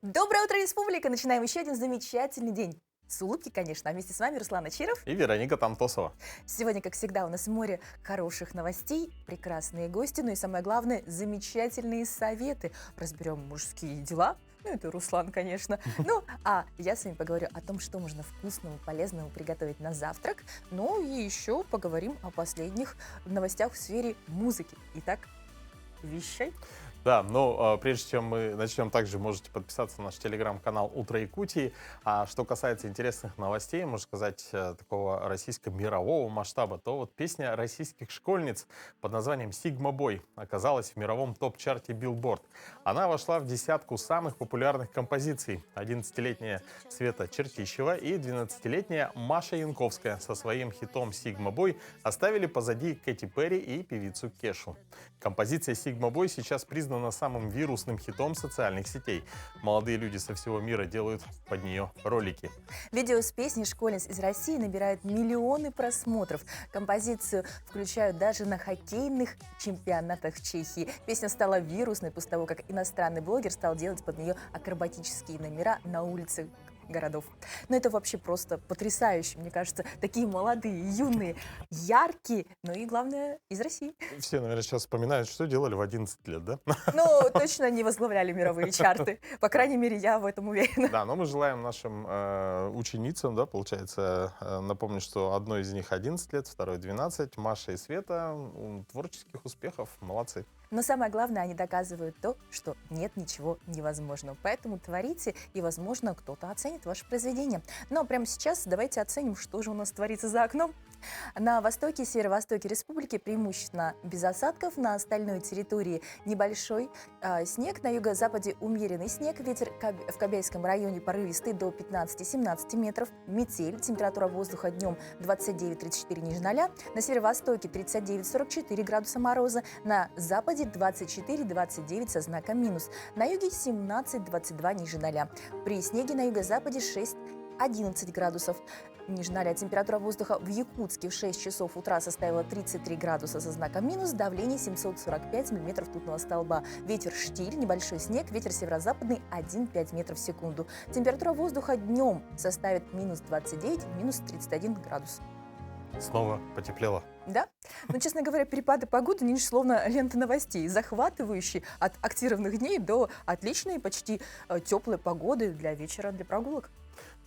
Доброе утро, Республика! Начинаем еще один замечательный день. С улыбки, конечно. А вместе с вами Руслан Ачиров. И Вероника Тантосова. Сегодня, как всегда, у нас море хороших новостей, прекрасные гости, ну и самое главное, замечательные советы. Разберем мужские дела. Ну, это Руслан, конечно. Ну, а я с вами поговорю о том, что можно вкусного, полезного приготовить на завтрак. Ну и еще поговорим о последних новостях в сфере музыки. Итак, вещай. Да, но прежде чем мы начнем, также можете подписаться на наш телеграм-канал «Утро Якутии». А что касается интересных новостей, можно сказать, такого российско-мирового масштаба, то вот песня российских школьниц под названием «Sigma Boy» оказалась в мировом топ-чарте Billboard. Она вошла в десятку самых популярных композиций. 11-летняя Света Чертищева и 12-летняя Маша Янковская со своим хитом «Sigma Boy» оставили позади Кэти Перри и певицу Кешу. Композиция «Sigma Boy» сейчас признана самым вирусным хитом социальных сетей. Молодые люди со всего мира делают под нее ролики. Видео с песней школьниц из России набирают миллионы просмотров. Композицию включают даже на хоккейных чемпионатах в Чехии. Песня стала вирусной после того, как иностранный блогер стал делать под нее акробатические номера на улицах городов. Но это вообще просто потрясающе, мне кажется. Такие молодые, юные, яркие, ну и, главное, из России. Все, наверное, сейчас вспоминают, что делали в 11 лет, да? Ну, точно не возглавляли мировые чарты. По крайней мере, я в этом уверена. Да, но мы желаем нашим ученицам, да, получается, напомню, что одной из них 11 лет, второй 12, Маша и Света, творческих успехов, молодцы. Но самое главное, они доказывают то, что нет ничего невозможного. Поэтому творите, и, возможно, кто-то оценит ваше произведение. Но прямо сейчас давайте оценим, что же у нас творится за окном. На востоке и северо-востоке республики преимущественно без осадков, на остальной территории небольшой снег, на юго-западе умеренный снег, ветер в Кобяйском районе порывистый до 15-17 метров, метель, температура воздуха днем 29-34 ниже 0, на северо-востоке 39-44 градуса мороза, на западе 24-29 со знаком минус, на юге 17-22 ниже 0. При снеге на юго-западе 6-11 градусов ниже 0. Температура воздуха в Якутске в 6 часов утра составила 33 градуса со знаком минус, давление 745 миллиметров ртутного столба. Ветер штиль, небольшой снег, ветер северо-западный 1,5 метров в секунду. Температура воздуха днем составит минус 29, минус 31 градус. Снова потеплело. Да? Но, честно говоря, перепады погоды, они словно лента новостей, захватывающие от активных дней до отличной, почти теплой погоды для вечера, для прогулок.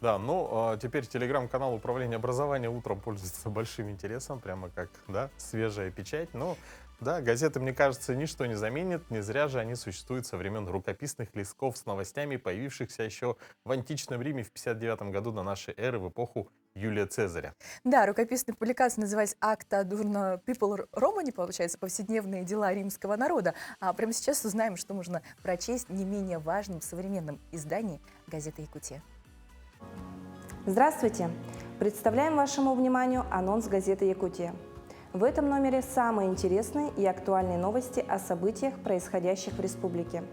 Да, ну, теперь телеграм-канал управления образования утром пользуется большим интересом, прямо как, да, свежая печать. Но, да, газеты, мне кажется, ничто не заменит, не зря же они существуют со времен рукописных листков с новостями, появившихся еще в античном Риме в 59 году до нашей эры, в эпоху Юлия Цезаря. Да, рукописные публикации назывались «Акта Адурно People Romani», получается, повседневные дела римского народа. А прямо сейчас узнаем, что можно прочесть не менее важным в современном издании газеты «Якутия». Здравствуйте! Представляем вашему вниманию анонс газеты «Якутия». В этом номере самые интересные и актуальные новости о событиях, происходящих в республике.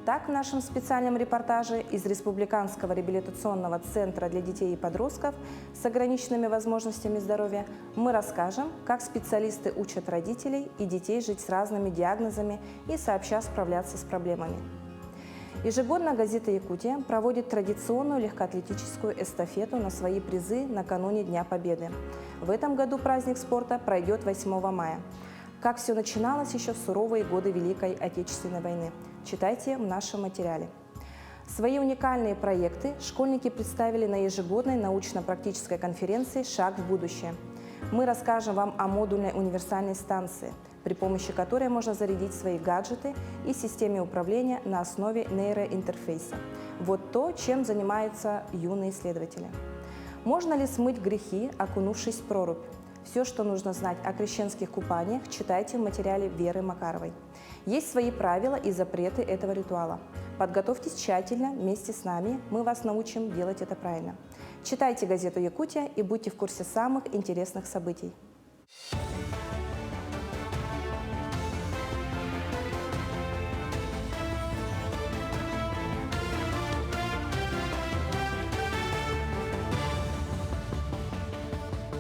Так, в нашем специальном репортаже из Республиканского реабилитационного центра для детей и подростков с ограниченными возможностями здоровья мы расскажем, как специалисты учат родителей и детей жить с разными диагнозами и сообща справляться с проблемами. Ежегодно газета «Якутия» проводит традиционную легкоатлетическую эстафету на свои призы накануне Дня Победы. В этом году праздник спорта пройдет 8 мая. Как все начиналось еще в суровые годы Великой Отечественной войны. Читайте в нашем материале. Свои уникальные проекты школьники представили на ежегодной научно-практической конференции «Шаг в будущее». Мы расскажем вам о модульной универсальной станции, при помощи которой можно зарядить свои гаджеты и системе управления на основе нейроинтерфейса. Вот то, чем занимаются юные исследователи. Можно ли смыть грехи, окунувшись в прорубь? Все, что нужно знать о крещенских купаниях, читайте в материале Веры Макаровой. Есть свои правила и запреты этого ритуала. Подготовьтесь тщательно, вместе с нами, мы вас научим делать это правильно. Читайте газету «Якутия» и будьте в курсе самых интересных событий.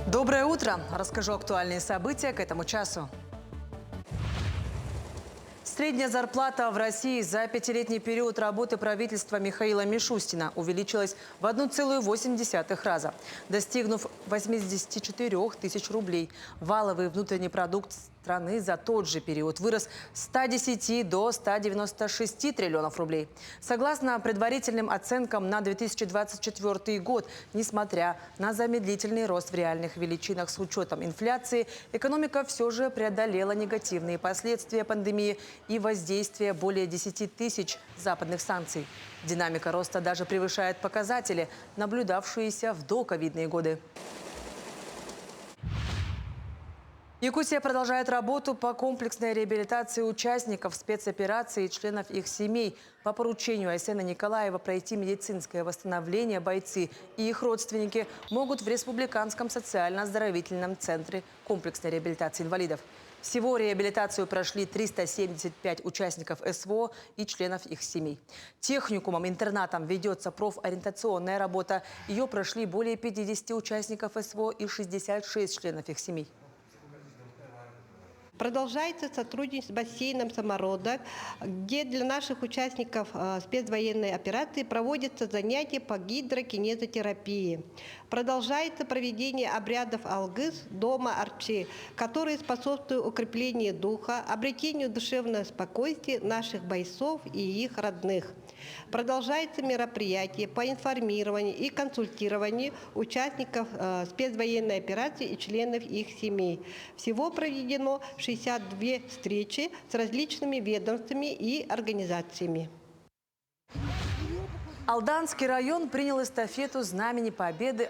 Доброе утро! Расскажу актуальные события к этому часу. Средняя зарплата в России за пятилетний период работы правительства Михаила Мишустина увеличилась в 1,8 раза, достигнув 84 тысяч рублей. Валовый внутренний продукт страны за тот же период вырос с 110 до 196 триллионов рублей. Согласно предварительным оценкам на 2024 год, несмотря на замедлительный рост в реальных величинах с учетом инфляции, экономика все же преодолела негативные последствия пандемии и воздействия более 10 тысяч западных санкций. Динамика роста даже превышает показатели, наблюдавшиеся в доковидные годы. Якутия продолжает работу по комплексной реабилитации участников спецоперации и членов их семей. По поручению Айсена Николаева пройти медицинское восстановление бойцы и их родственники могут в Республиканском социально-оздоровительном центре комплексной реабилитации инвалидов. Всего реабилитацию прошли 375 участников СВО и членов их семей. Техникумом-интернатом ведется профориентационная работа. Ее прошли более 50 участников СВО и 66 членов их семей. Продолжается сотрудничество с бассейном «Самородок», где для наших участников спецвоенной операции проводятся занятия по гидрокинезотерапии. Продолжается проведение обрядов Алгыз дома Арчи, которые способствуют укреплению духа, обретению душевного спокойствия наших бойцов и их родных. Продолжается мероприятие по информированию и консультированию участников спецвоенной операции и членов их семей. Всего проведено 62 встречи с различными ведомствами и организациями. Алданский район принял эстафету Знамени Победы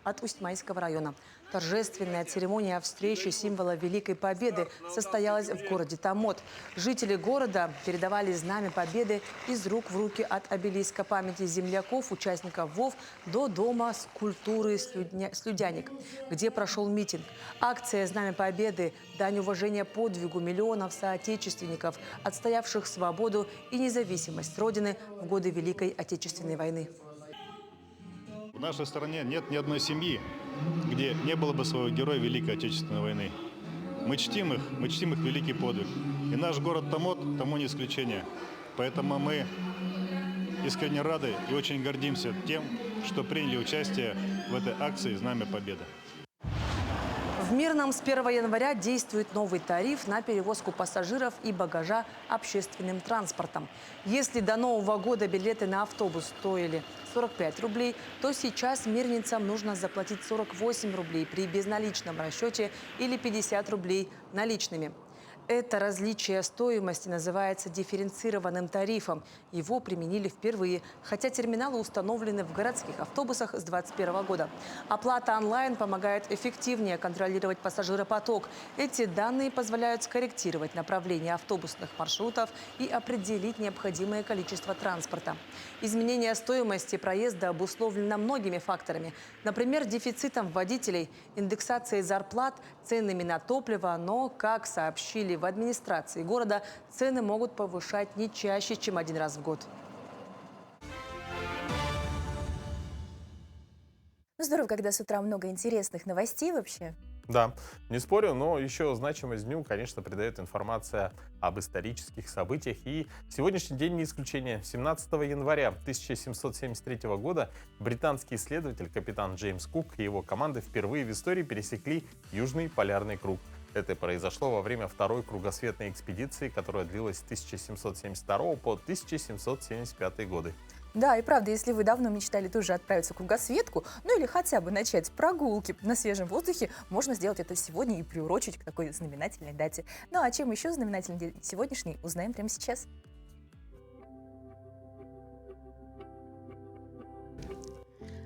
от Усть-Майского района. Торжественная церемония встречи символа Великой Победы состоялась в городе Томот. Жители города передавали Знамя Победы из рук в руки от обелиска памяти земляков, участников ВОВ, до дома скульптуры «Слюдяник», где прошел митинг. Акция «Знамя Победы» – дань уважения подвигу миллионов соотечественников, отстоявших свободу и независимость Родины в годы Великой Отечественной войны. В нашей стране нет ни одной семьи, где не было бы своего героя Великой Отечественной войны. Мы чтим их великий подвиг. И наш город Томот тому не исключение. Поэтому мы искренне рады и очень гордимся тем, что приняли участие в этой акции «Знамя Победы». В Мирном с 1 января действует новый тариф на перевозку пассажиров и багажа общественным транспортом. Если до Нового года билеты на автобус стоили 45 рублей, то сейчас мирнинцам нужно заплатить 48 рублей при безналичном расчете или 50 рублей наличными. Это различие стоимости называется дифференцированным тарифом. Его применили впервые, хотя терминалы установлены в городских автобусах с 2021 года. Оплата онлайн помогает эффективнее контролировать пассажиропоток. Эти данные позволяют скорректировать направление автобусных маршрутов и определить необходимое количество транспорта. Изменение стоимости проезда обусловлено многими факторами. Например, дефицитом водителей, индексацией зарплат, ценами на топливо, но, как сообщили в администрации города, цены могут повышать не чаще, чем один раз в год. Ну, здорово, когда с утра много интересных новостей вообще. Да, не спорю, но еще значимость дню, конечно, придает информация об исторических событиях. И сегодняшний день не исключение. 17 января 1773 года британский исследователь капитан Джеймс Кук и его команда впервые в истории пересекли Южный полярный круг. Это произошло во время второй кругосветной экспедиции, которая длилась с 1772 по 1775 годы. Да, и правда, если вы давно мечтали тоже отправиться в кругосветку, ну или хотя бы начать прогулки на свежем воздухе, можно сделать это сегодня и приурочить к такой знаменательной дате. Ну а чем еще знаменательный день сегодняшний, узнаем прямо сейчас.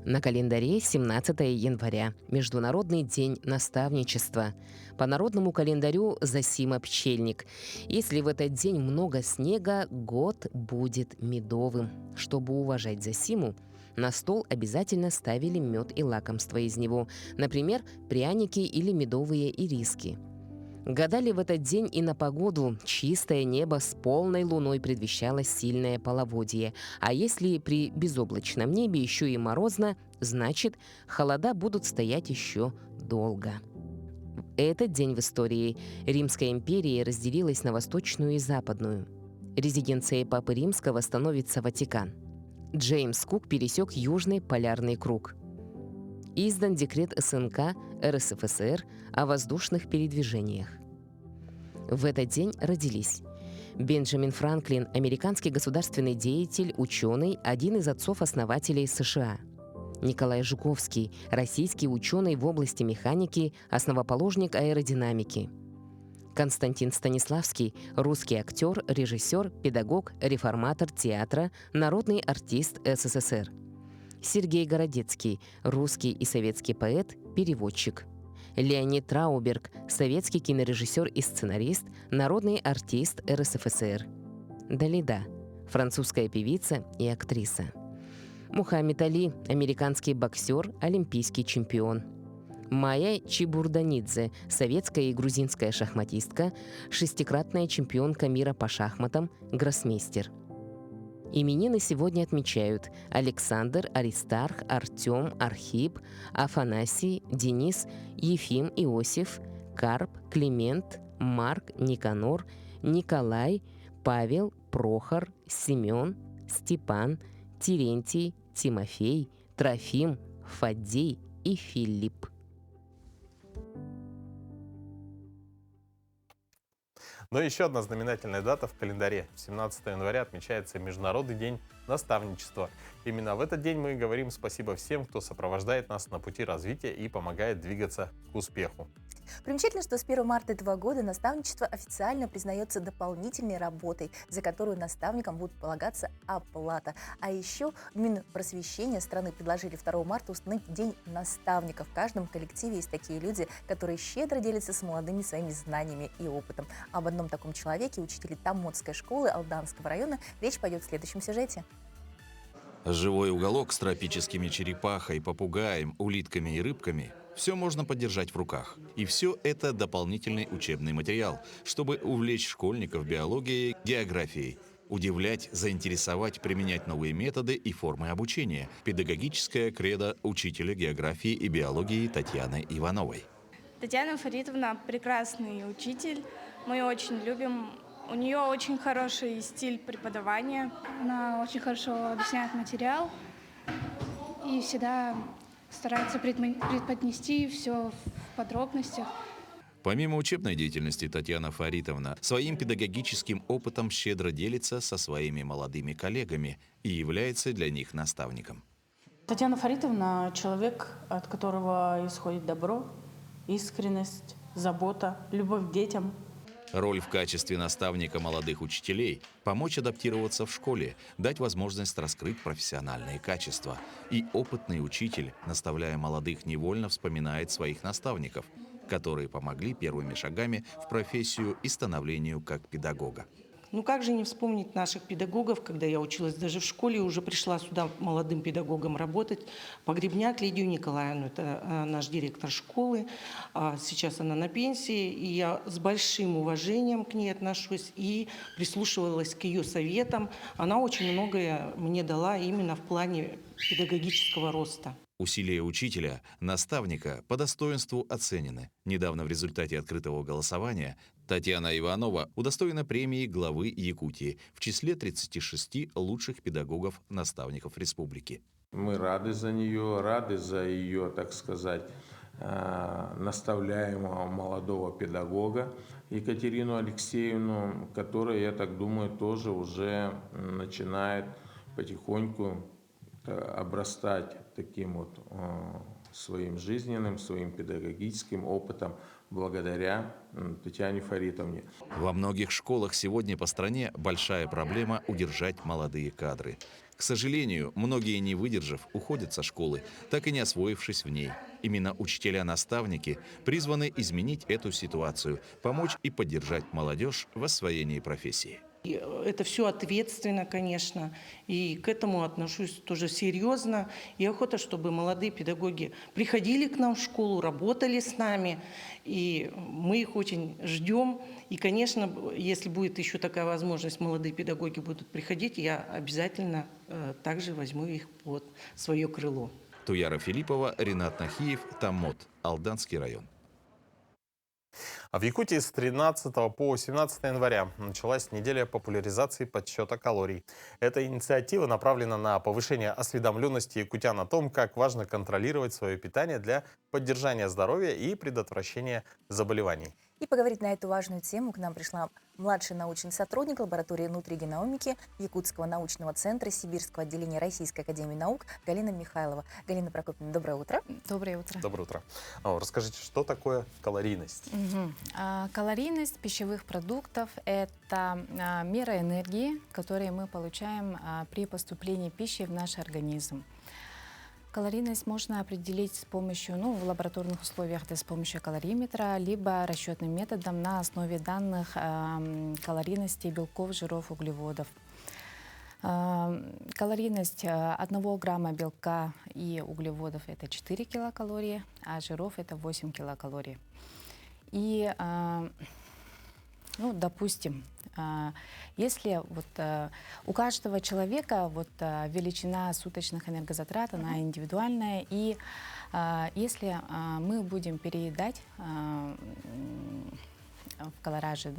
На календаре 17 января – Международный день наставничества. По народному календарю Засима пчельник. Если в этот день много снега, год будет медовым. Чтобы уважать Засиму, на стол обязательно ставили мед и лакомства из него, например, пряники или медовые ириски. Гадали в этот день и на погоду. Чистое небо с полной луной предвещало сильное половодье. А если при безоблачном небе еще и морозно, значит, холода будут стоять еще долго. Этот день в истории Римская империя разделилась на Восточную и Западную. Резиденцией Папы Римского становится Ватикан. Джеймс Кук пересек Южный полярный круг. Издан декрет СНК РСФСР о воздушных передвижениях. В этот день родились Бенджамин Франклин, американский государственный деятель, ученый, один из отцов-основателей США. Николай Жуковский, российский ученый в области механики, основоположник аэродинамики. Константин Станиславский, русский актер, режиссер, педагог, реформатор театра, народный артист СССР. Сергей Городецкий, русский и советский поэт, переводчик. Леонид Трауберг, советский кинорежиссер и сценарист, народный артист РСФСР. Далида, французская певица и актриса. Мухаммед Али, американский боксер, олимпийский чемпион. Майя Чебурданидзе, советская и грузинская шахматистка, шестикратная чемпионка мира по шахматам, гроссмейстер. Именины сегодня отмечают Александр, Аристарх, Артем, Архип, Афанасий, Денис, Ефим, Иосиф, Карп, Климент, Марк, Никанор, Николай, Павел, Прохор, Семен, Степан, Терентий, Тимофей, Трофим, Фаддей и Филипп. Но еще одна знаменательная дата в календаре. 17 января отмечается Международный день наставничества. Именно в этот день мы говорим спасибо всем, кто сопровождает нас на пути развития и помогает двигаться к успеху. Примечательно, что с 1 марта этого года наставничество официально признается дополнительной работой, за которую наставникам будет полагаться оплата. А еще Минпросвещение страны предложили 2 марта установить День наставников. В каждом коллективе есть такие люди, которые щедро делятся с молодыми своими знаниями и опытом. Об одном таком человеке, учителе Томмотской школы Алданского района, речь пойдет в следующем сюжете. Живой уголок с тропическими черепахой, попугаем, улитками и рыбками – все можно подержать в руках. И все это дополнительный учебный материал, чтобы увлечь школьников биологией, географией, удивлять, заинтересовать, применять новые методы и формы обучения. Педагогическая кредо учителя географии и биологии Татьяны Ивановой. Татьяна Фаритовна прекрасный учитель, мы ее очень любим. У нее очень хороший стиль преподавания. Она очень хорошо объясняет материал и всегда старается преподнести все в подробностях. Помимо учебной деятельности, Татьяна Фаритовна своим педагогическим опытом щедро делится со своими молодыми коллегами и является для них наставником. Татьяна Фаритовна – человек, от которого исходит добро, искренность, забота, любовь к детям. Роль в качестве наставника молодых учителей – помочь адаптироваться в школе, дать возможность раскрыть профессиональные качества. И опытный учитель, наставляя молодых, невольно вспоминает своих наставников, которые помогли первыми шагами в профессию и становлению как педагога. Ну как же не вспомнить наших педагогов, когда я училась даже в школе, уже пришла сюда молодым педагогом работать. Погребняк Лидию Николаевну, это наш директор школы, сейчас она на пенсии, и я с большим уважением к ней отношусь и прислушивалась к ее советам. Она очень многое мне дала именно в плане педагогического роста. Усилия учителя, наставника по достоинству оценены. Недавно в результате открытого голосования Татьяна Иванова удостоена премии главы Якутии в числе 36 лучших педагогов-наставников республики. Мы рады за нее, рады за ее, так сказать, наставляемого молодого педагога Екатерину Алексеевну, которая, я так думаю, тоже уже начинает потихоньку обрастать таким вот своим жизненным, своим педагогическим опытом благодаря Татьяне Фаритовне. Во многих школах сегодня по стране большая проблема удержать молодые кадры. К сожалению, многие, не выдержав, уходят со школы, так и не освоившись в ней. Именно учителя-наставники призваны изменить эту ситуацию, помочь и поддержать молодежь в освоении профессии. Это все ответственно, конечно, и к этому отношусь тоже серьезно. И охота, чтобы молодые педагоги приходили к нам в школу, работали с нами, и мы их очень ждем. И, конечно, если будет еще такая возможность, молодые педагоги будут приходить, я обязательно также возьму их под свое крыло. Туяра Филиппова, Ренат Нахиев, Томмот, Алданский район. А в Якутии с 13 по 17 января началась неделя популяризации подсчета калорий. Эта инициатива направлена на повышение осведомленности якутян о том, как важно контролировать свое питание для поддержания здоровья и предотвращения заболеваний. И поговорить на эту важную тему к нам пришла младший научный сотрудник лаборатории нутригеномики Якутского научного центра Сибирского отделения Российской академии наук Галина Михайлова. Галина Прокопьевна, доброе утро. Доброе утро. Доброе утро. Расскажите, что такое калорийность? Калорийность пищевых продуктов – это мера энергии, которую мы получаем при поступлении пищи в наш организм. Калорийность можно определить с помощью, в лабораторных условиях, это с помощью калориметра, либо расчетным методом на основе данных калорийности белков, жиров, углеводов. Калорийность 1 грамма белка и углеводов – это 4 килокалории, а жиров – это 8 килокалорий. И, допустим, если у каждого человека величина суточных энергозатрат, она индивидуальная, и если мы будем переедать в колораже,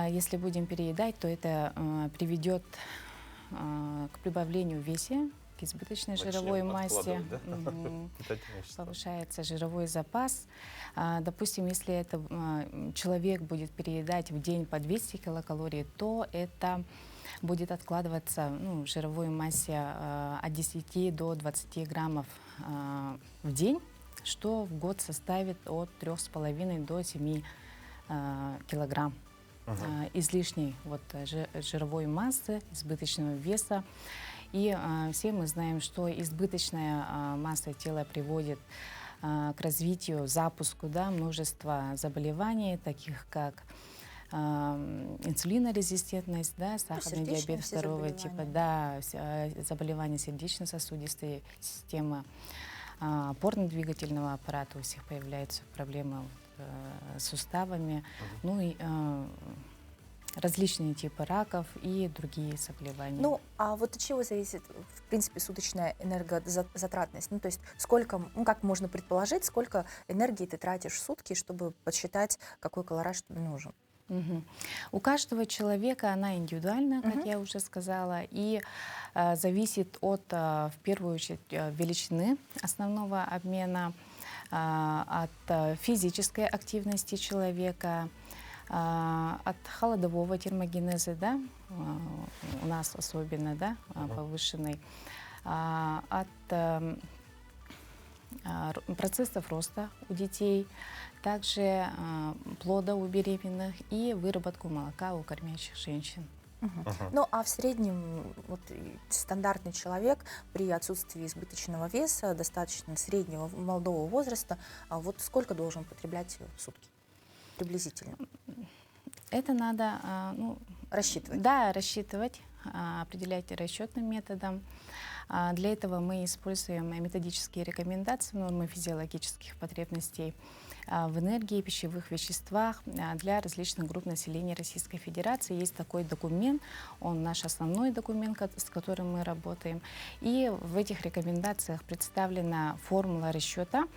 если будем переедать, то это приведет к прибавлению в весе, к избыточной жировой массе, повышается жировой запас. Допустим, если человек будет переедать в день по 200 килокалорий, то это будет откладываться в жировой массе от 10 до 20 граммов в день, что в год составит от 3,5 до 7 килограмм излишней жировой массы, избыточного веса. И все мы знаем, что избыточная масса тела приводит к развитию, запуску множества заболеваний, таких как инсулинорезистентность, сахарный диабет второго типа, заболевания сердечно-сосудистой системы, опорно-двигательного аппарата, у всех появляются проблемы с суставами, различные типы раков и другие заболевания. А от чего зависит, в принципе, суточная энергозатратность? То есть сколько, как можно предположить, сколько энергии ты тратишь в сутки, чтобы подсчитать, какой колораж тебе нужен? У каждого человека она индивидуальна, как я уже сказала, и зависит от, в первую очередь, величины основного обмена, от физической активности человека, от холодового термогенеза, у нас особенно, повышенный, от процессов роста у детей, также плода у беременных и выработку молока у кормящих женщин. А в среднем стандартный человек при отсутствии избыточного веса, достаточно среднего молодого возраста, сколько должен потреблять в сутки? Приблизительно. Это надо рассчитывать. Да, рассчитывать, определять расчетным методом. Для этого мы используем методические рекомендации нормы физиологических потребностей в энергии, пищевых веществах для различных групп населения Российской Федерации. Есть такой документ, он наш основной документ, с которым мы работаем. И в этих рекомендациях представлена формула расчета,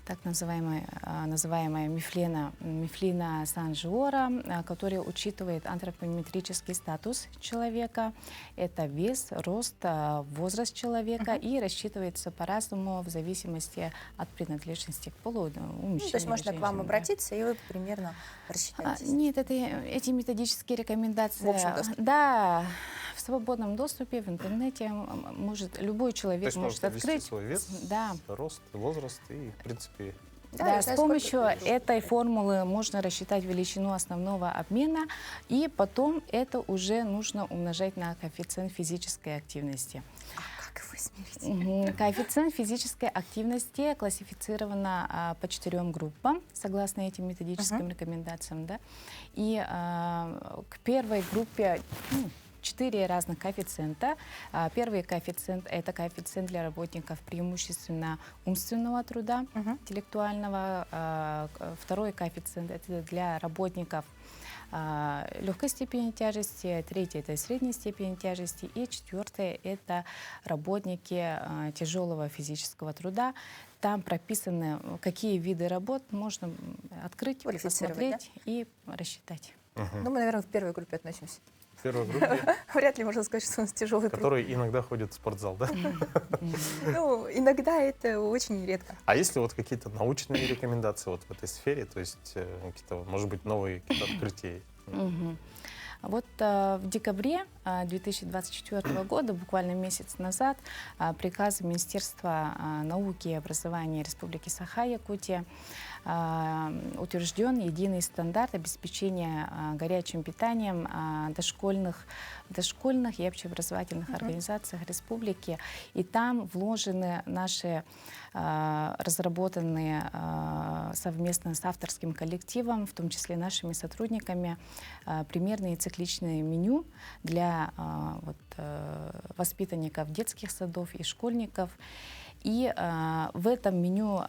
так называемая Мифлина Сан-Жиора, которая учитывает антропометрический статус человека, это вес, рост, возраст человека, и рассчитывается по-разному в зависимости от принадлежности к полу. То есть можно к вам обратиться, и вы примерно рассчитаете? Нет, эти методические рекомендации, в свободном доступе, в интернете, любой человек может открыть. Свой вес, рост, возраст и, в принципе... с помощью этой формулы можно рассчитать величину основного обмена, и потом это уже нужно умножать на коэффициент физической активности. Как его измерить? Коэффициент физической активности классифицирован по 4 группам, согласно этим методическим рекомендациям. И к первой группе 4 разных коэффициента. Первый коэффициент – это коэффициент для работников преимущественно умственного труда, интеллектуального. Второй коэффициент – это для работников легкой степени тяжести, третье – это средней степени тяжести, и четвертое – это работники тяжелого физического труда. Там прописаны, какие виды работ можно открыть, посмотреть и рассчитать. Ну, мы, наверное, в первой группе относимся. В первой группе, Вряд ли можно сказать, что у нас тяжелый труд. которые иногда ходят в спортзал, да? Ну, иногда это очень редко. А есть ли вот какие-то научные рекомендации вот в этой сфере? То есть какие-то, может быть, новые какие-то открытия? Вот в декабре 2024 года, буквально месяц назад, приказом Министерства науки и образования Республики Саха-Якутия утвержден единый стандарт обеспечения горячим питанием дошкольных и общеобразовательных организациях республики. И там вложены наши разработанные совместно с авторским коллективом, в том числе нашими сотрудниками, примерные цикличные меню для воспитанников детских садов и школьников. И в этом меню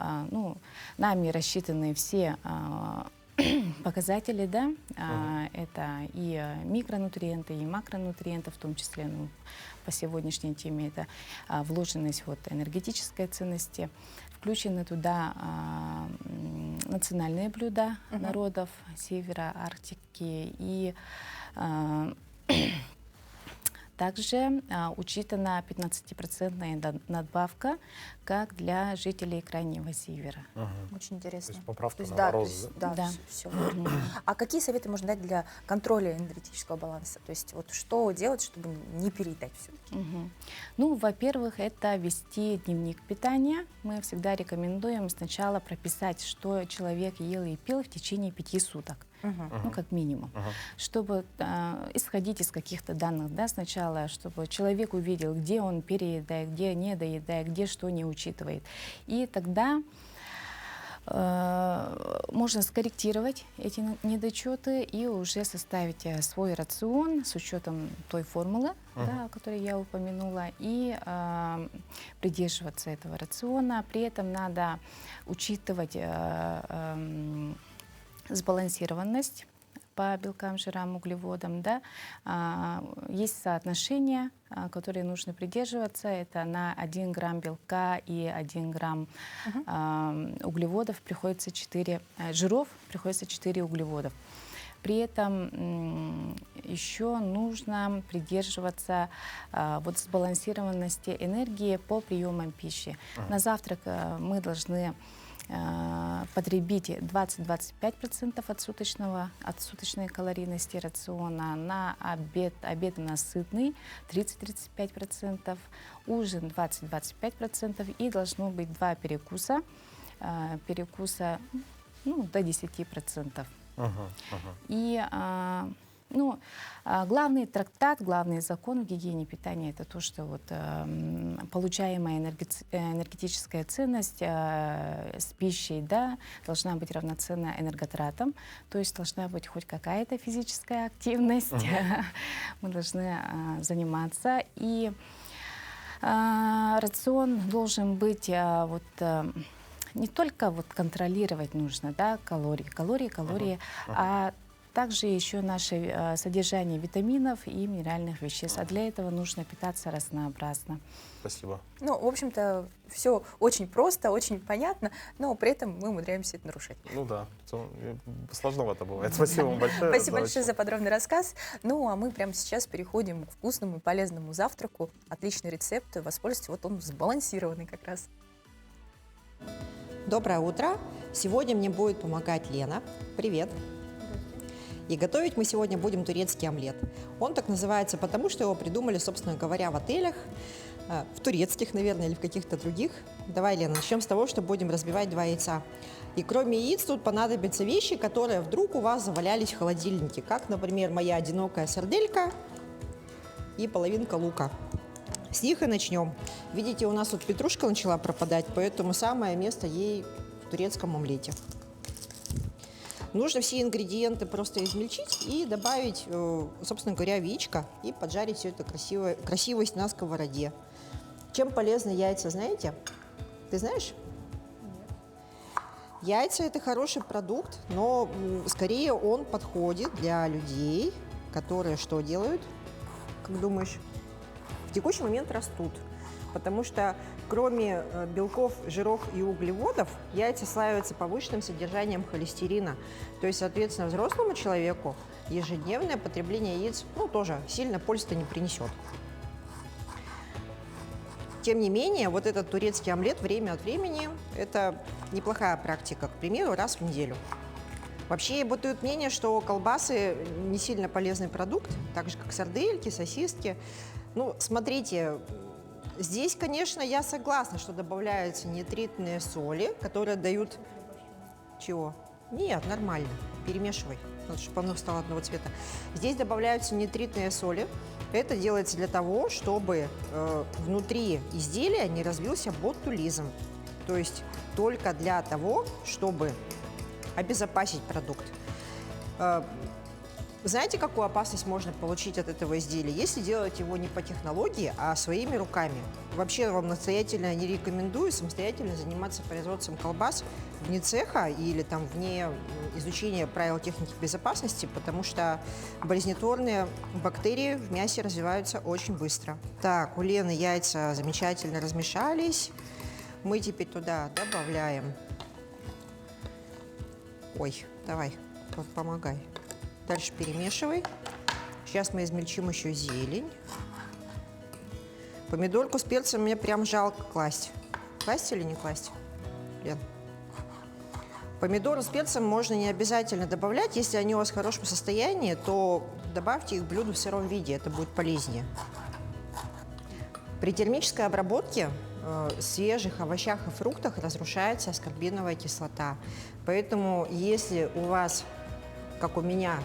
нами рассчитаны все показатели, да, это и микронутриенты, и макронутриенты, в том числе, по сегодняшней теме это вложенность энергетической ценности. Включены туда национальные блюда народов Севера, Арктики, и также учитана 15% надбавка, как для жителей Крайнего Севера. Очень интересно. То есть поправка на да, мороз, да? Да, все. А какие советы можно дать для контроля энергетического баланса? То есть вот что делать, чтобы не переедать все-таки? Ну, во-первых, это вести дневник питания. Мы всегда рекомендуем сначала прописать, что человек ел и пил в течение 5 суток. Ну, как минимум. Чтобы исходить из каких-то данных, да, сначала, чтобы человек увидел, где он переедает, где не доедает, где что не учитывает. И тогда можно скорректировать эти недочеты и уже составить свой рацион с учетом той формулы, да, о которой я упомянула, и придерживаться этого рациона. При этом надо учитывать сбалансированность по белкам, жирам, углеводам. Да? Есть соотношения, которые нужно придерживаться. Это на 1 грамм белка и 1 грамм углеводов приходится 4 жиров, приходится 4 углеводов. При этом еще нужно придерживаться сбалансированности энергии по приемам пищи. На завтрак мы должны потребить 20-25% от суточной калорийности рациона. На обед насытный 30-35%, ужин 20-25%, и должно быть 2 перекуса до 10%. И главный трактат, главный закон в гигиене питания — это то, что получаемая энергетическая ценность с пищей, да, должна быть равноценна энерготратам, то есть должна быть хоть какая-то физическая активность, мы должны заниматься, и рацион должен быть не только контролировать нужно, да, калории, а также еще наше содержание витаминов и минеральных веществ. А для этого нужно питаться разнообразно. Спасибо. Ну, в общем-то, все очень просто, очень понятно, но при этом мы умудряемся это нарушать. Ну да, сложновато бывает. Спасибо вам большое. Спасибо большое за подробный рассказ. Ну, а мы прямо сейчас переходим к вкусному и полезному завтраку. Отличный рецепт, воспользуйтесь, он сбалансированный как раз. Доброе утро! Сегодня мне будет помогать Лена. Привет! И готовить мы сегодня будем турецкий омлет. Он так называется потому, что его придумали, собственно говоря, в отелях, в турецких, наверное, или в каких-то других. Давай, Лена, начнем с того, что будем разбивать 2 яйца. И кроме яиц тут понадобятся вещи, которые вдруг у вас завалялись в холодильнике, как, например, моя одинокая сарделька и половинка лука. С них и начнем. Видите, у нас тут петрушка начала пропадать, поэтому самое место ей в турецком омлете. Нужно все ингредиенты просто измельчить и добавить, собственно говоря, в яичко и поджарить все это красивость на сковороде. Чем полезны яйца, знаете? Ты знаешь? Яйца – это хороший продукт, но скорее он подходит для людей, которые что делают, как думаешь? В текущий момент растут, потому что кроме белков, жиров и углеводов, яйца славятся повышенным содержанием холестерина. То есть, соответственно, взрослому человеку ежедневное потребление яиц тоже сильно пользы не принесет. Тем не менее, вот этот турецкий омлет время от времени – это неплохая практика, к примеру, раз в неделю. Вообще бытует мнение, что колбасы не сильно полезный продукт, так же, как сардельки, сосиски. Ну, смотрите, здесь, конечно, я согласна, что добавляются нитритные соли, которые дают… Чего? Нет, нормально, перемешивай, чтобы оно стало одного цвета. Здесь добавляются нитритные соли. Это делается для того, чтобы внутри изделия не развился ботулизм. То есть только для того, чтобы обезопасить продукт. Знаете, какую опасность можно получить от этого изделия, если делать его не по технологии, а своими руками? Вообще вам настоятельно не рекомендую самостоятельно заниматься производством колбас вне цеха или там вне изучения правил техники безопасности, потому что болезнетворные бактерии в мясе развиваются очень быстро. Так, у Лены яйца замечательно размешались. Мы теперь туда добавляем… Ой, давай, помогай. Дальше перемешивай. Сейчас мы измельчим еще зелень. Помидорку с перцем мне прям жалко класть. Класть или не класть, Лен? Помидоры с перцем можно не обязательно добавлять. Если они у вас в хорошем состоянии, то добавьте их в блюдо в сыром виде. Это будет полезнее. При термической обработке свежих овощах и фруктах разрушается аскорбиновая кислота. Поэтому если у вас, как у меня,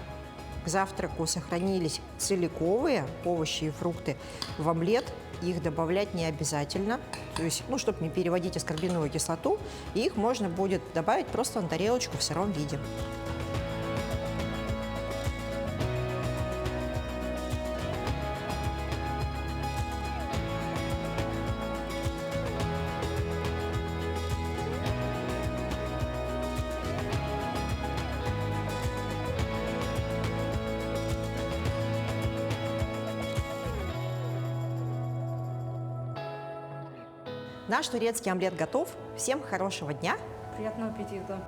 к завтраку сохранились целиковые овощи и фрукты, в омлет их добавлять не обязательно. То есть, чтобы не переводить аскорбиновую кислоту, их можно будет добавить просто на тарелочку в сыром виде. Наш турецкий омлет готов. Всем хорошего дня. Приятного аппетита.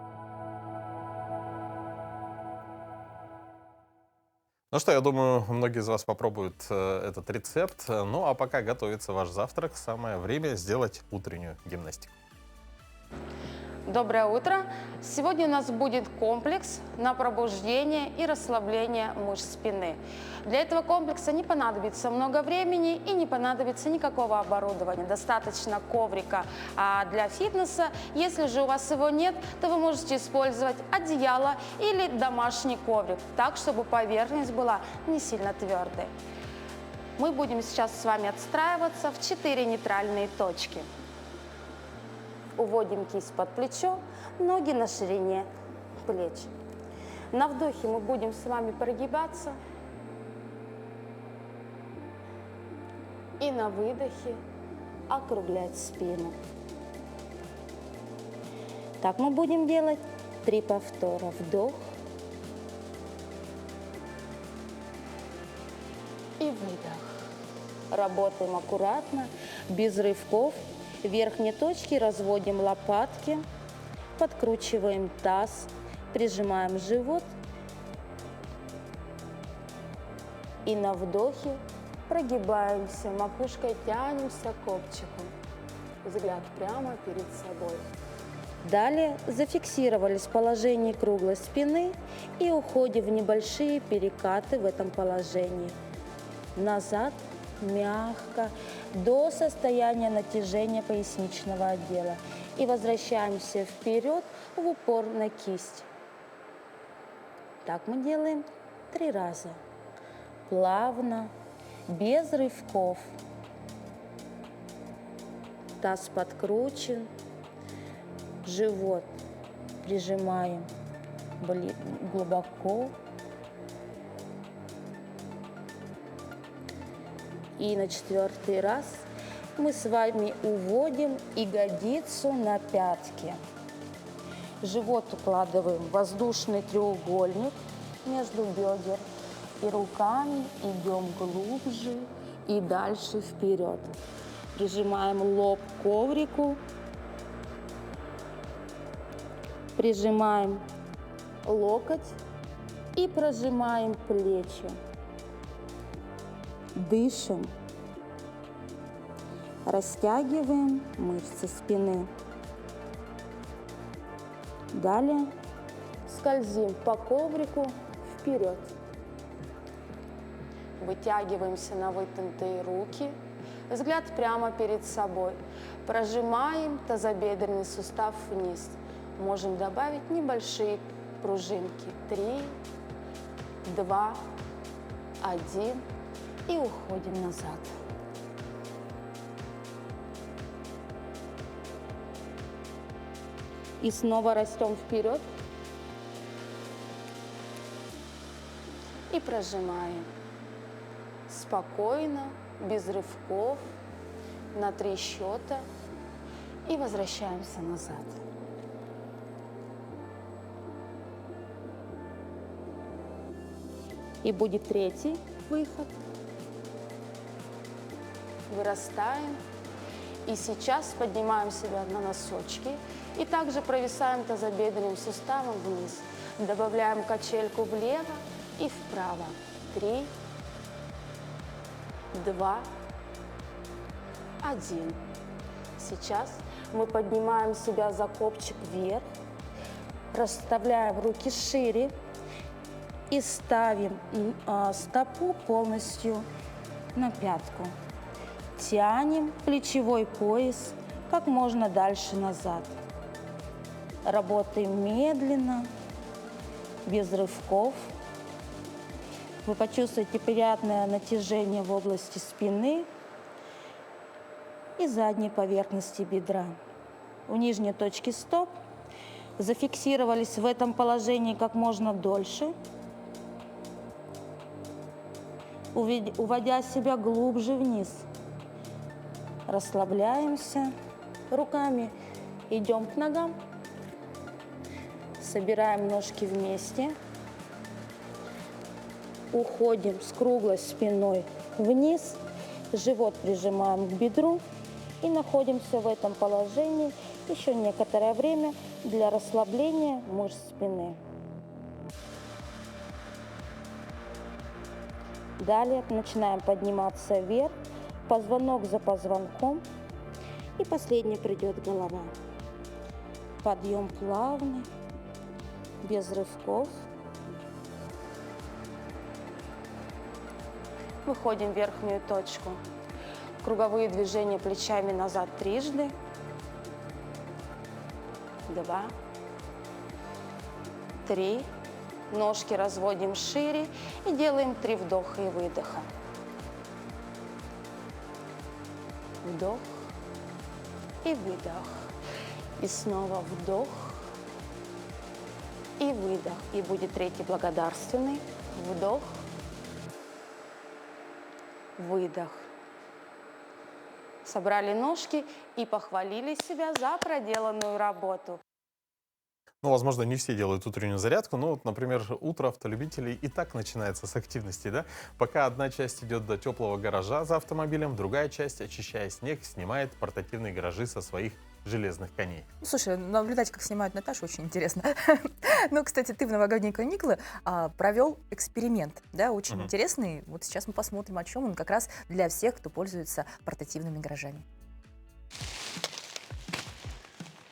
Ну что, я думаю, многие из вас попробуют этот рецепт. Ну а пока готовится ваш завтрак, самое время сделать утреннюю гимнастику. Доброе утро! Сегодня у нас будет комплекс на пробуждение и расслабление мышц спины. Для этого комплекса не понадобится много времени и не понадобится никакого оборудования. Достаточно коврика для фитнеса. Если же у вас его нет, то вы можете использовать одеяло или домашний коврик, так, чтобы поверхность была не сильно твердой. Мы будем сейчас с вами отстраиваться в 4 нейтральные точки. Уводим кисть под плечо, ноги на ширине плеч. На вдохе мы будем с вами прогибаться. И на выдохе округлять спину. Так мы будем делать 3 повтора. Вдох и выдох. Работаем аккуратно, без рывков. В верхней точке разводим лопатки, подкручиваем таз, прижимаем живот. И на вдохе прогибаемся, макушкой тянемся к копчику. Взгляд прямо перед собой. Далее зафиксировались в положении круглой спины и уходим в небольшие перекаты в этом положении. Назад, мягко, до состояния натяжения поясничного отдела. И возвращаемся вперед в упор на кисть. Так мы делаем 3 раза. Плавно, без рывков. Таз подкручен, живот прижимаем глубоко. И на 4-й раз мы с вами уводим ягодицу на пятки. Живот укладываем в воздушный треугольник между бедер. И руками идем глубже и дальше вперед. Прижимаем лоб к коврику. Прижимаем локоть и прожимаем плечи. Дышим. Растягиваем мышцы спины. Далее скользим по коврику вперед. Вытягиваемся на вытянутые руки. Взгляд прямо перед собой. Прожимаем тазобедренный сустав вниз. Можем добавить небольшие пружинки. 3, 2, 1. И уходим назад. И снова растем вперед. И прожимаем. Спокойно, без рывков, на 3 счета. И возвращаемся назад. И будет 3-й выход. Вырастаем. И сейчас поднимаем себя на носочки. И также провисаем тазобедренным суставом вниз. Добавляем качельку влево и вправо. 3, 2, 1. Сейчас мы поднимаем себя за копчик вверх. Расставляем руки шире. И ставим стопу полностью на пятку. Тянем плечевой пояс как можно дальше назад. Работаем медленно, без рывков. Вы почувствуете приятное натяжение в области спины и задней поверхности бедра. У нижней точки стоп зафиксировались в этом положении как можно дольше, уводя себя глубже вниз. Расслабляемся, руками идем к ногам, собираем ножки вместе, уходим с круглой спиной вниз, живот прижимаем к бедру и находимся в этом положении еще некоторое время для расслабления мышц спины. Далее начинаем подниматься вверх, позвонок за позвонком, и последний придет голова. Подъем плавный, без рывков. Выходим в верхнюю точку. Круговые движения плечами назад трижды. 2, 3. Ножки разводим шире и делаем 3 вдоха и выдоха. Вдох и выдох. И снова вдох и выдох. И будет 3-й благодарственный. Вдох, выдох. Собрали ножки и похвалили себя за проделанную работу. Ну, возможно, не все делают утреннюю зарядку, но, вот, например, утро автолюбителей и так начинается с активности, да? Пока одна часть идет до теплого гаража за автомобилем, другая часть, очищая снег, снимает портативные гаражи со своих железных коней. Ну, слушай, наблюдать, как снимают Наташу, очень интересно. Ну, кстати, ты в новогодние каникулы провел эксперимент, да, очень интересный. Вот сейчас мы посмотрим, о чем он как раз для всех, кто пользуется портативными гаражами.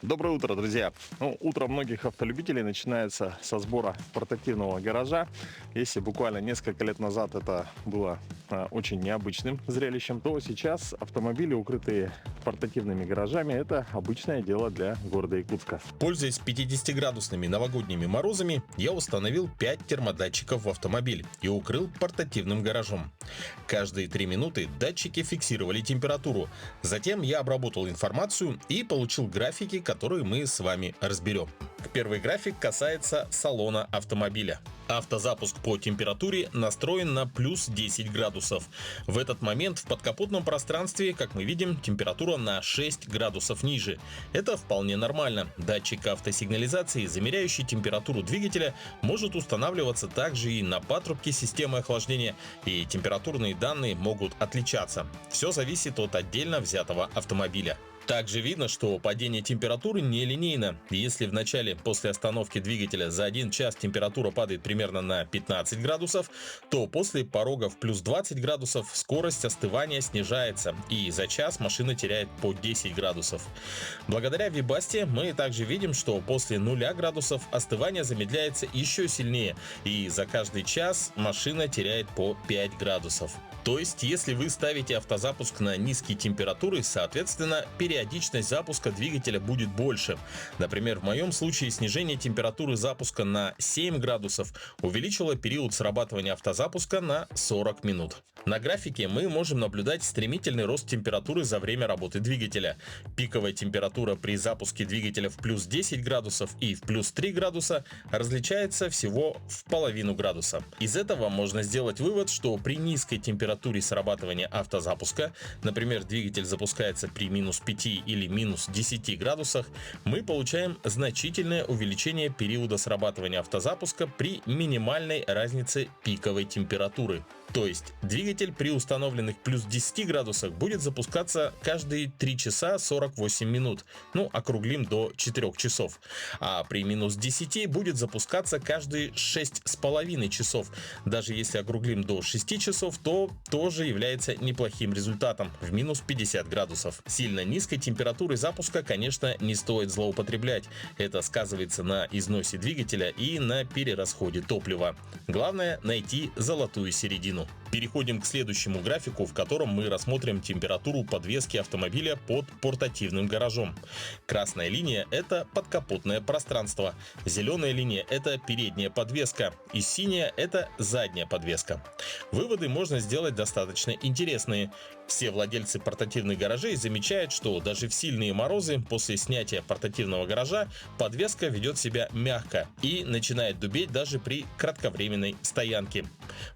Доброе утро, друзья! Ну, утро многих автолюбителей начинается со сбора портативного гаража. Если буквально несколько лет назад это было очень необычным зрелищем, то сейчас автомобили, укрытые портативными гаражами, это обычное дело для города Якутска. Пользуясь 50-градусными новогодними морозами, я установил 5 термодатчиков в автомобиль и укрыл портативным гаражом. Каждые 3 минуты датчики фиксировали температуру. Затем я обработал информацию и получил графики, которые мы с вами разберем. Первый график касается салона автомобиля. Автозапуск по температуре настроен на плюс 10 градусов. В этот момент в подкапотном пространстве, как мы видим, температура температура на 6 градусов ниже. Это вполне нормально. Датчик автосигнализации, замеряющий температуру двигателя, может устанавливаться также и на патрубке системы охлаждения, и температурные данные могут отличаться. Все зависит от отдельно взятого автомобиля. Также видно, что падение температуры нелинейно. Если в начале после остановки двигателя за 1 час температура падает примерно на 15 градусов, то после порога в плюс 20 градусов скорость остывания снижается, и за час машина теряет по 10 градусов. Благодаря Webasto мы также видим, что после 0 градусов остывание замедляется еще сильнее, и за каждый час машина теряет по 5 градусов. То есть, если вы ставите автозапуск на низкие температуры, соответственно, периодичность запуска двигателя будет больше. Например, в моем случае снижение температуры запуска на 7 градусов увеличило период срабатывания автозапуска на 40 минут. На графике мы можем наблюдать стремительный рост температуры за время работы двигателя. Пиковая температура при запуске двигателя в плюс 10 градусов и в плюс 3 градуса различается всего в половину градуса. Из этого можно сделать вывод, что при низкой температуре срабатывания автозапуска, например, двигатель запускается при минус 5 или минус 10 градусах, мы получаем значительное увеличение периода срабатывания автозапуска при минимальной разнице пиковой температуры. То есть двигатель при установленных плюс 10 градусах будет запускаться каждые 3 часа 48 минут, округлим до 4 часов, а при минус 10 будет запускаться каждые 6,5 часов. Даже если округлим до 6 часов, то тоже является неплохим результатом в минус 50 градусов. Сильно низкой температурой запуска, конечно, не стоит злоупотреблять. Это сказывается на износе двигателя и на перерасходе топлива. Главное найти золотую середину. Переходим к следующему графику, в котором мы рассмотрим температуру подвески автомобиля под портативным гаражом. Красная линия – это подкапотное пространство, зеленая линия – это передняя подвеска, и синяя – это задняя подвеска. Выводы можно сделать достаточно интересные. Все владельцы портативных гаражей замечают, что даже в сильные морозы после снятия портативного гаража подвеска ведет себя мягко и начинает дубеть даже при кратковременной стоянке.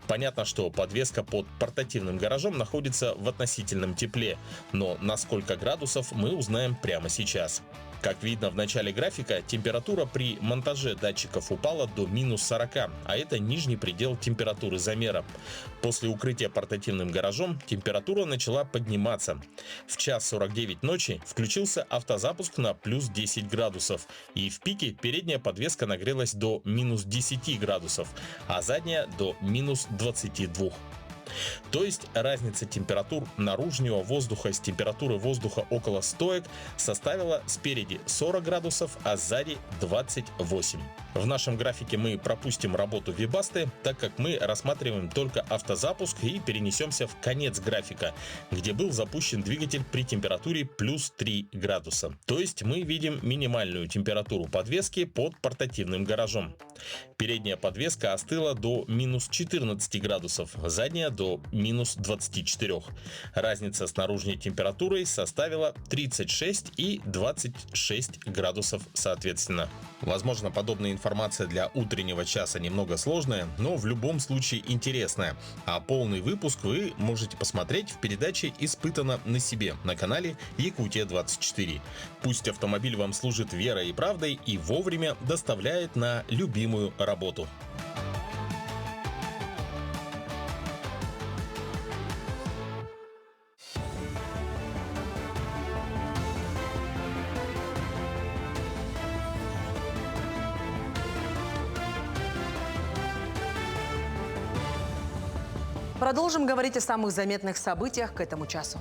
Понятно, что подвеска под портативным гаражом находится в относительном тепле, но на сколько градусов мы узнаем прямо сейчас. Как видно в начале графика, температура при монтаже датчиков упала до минус 40, а это нижний предел температуры замера. После укрытия портативным гаражом температура начала подниматься. В час 49 ночи включился автозапуск на плюс 10 градусов, и в пике передняя подвеска нагрелась до минус 10 градусов, а задняя до минус 22. То есть разница температур наружного воздуха с температурой воздуха около стоек составила спереди 40 градусов, а сзади 28. В нашем графике мы пропустим работу Webasto, так как мы рассматриваем только автозапуск, и перенесемся в конец графика, где был запущен двигатель при температуре плюс 3 градуса. То есть мы видим минимальную температуру подвески под портативным гаражом. Передняя подвеска остыла до минус 14 градусов, задняя до минус 24. Разница с наружной температурой составила 36 и 26 градусов соответственно. Возможно, подобная информация для утреннего часа немного сложная, но в любом случае интересная. А полный выпуск вы можете посмотреть в передаче «Испытано на себе» на канале Якутия-24. Пусть автомобиль вам служит верой и правдой и вовремя доставляет на любимую работу. Продолжим говорить о самых заметных событиях к этому часу.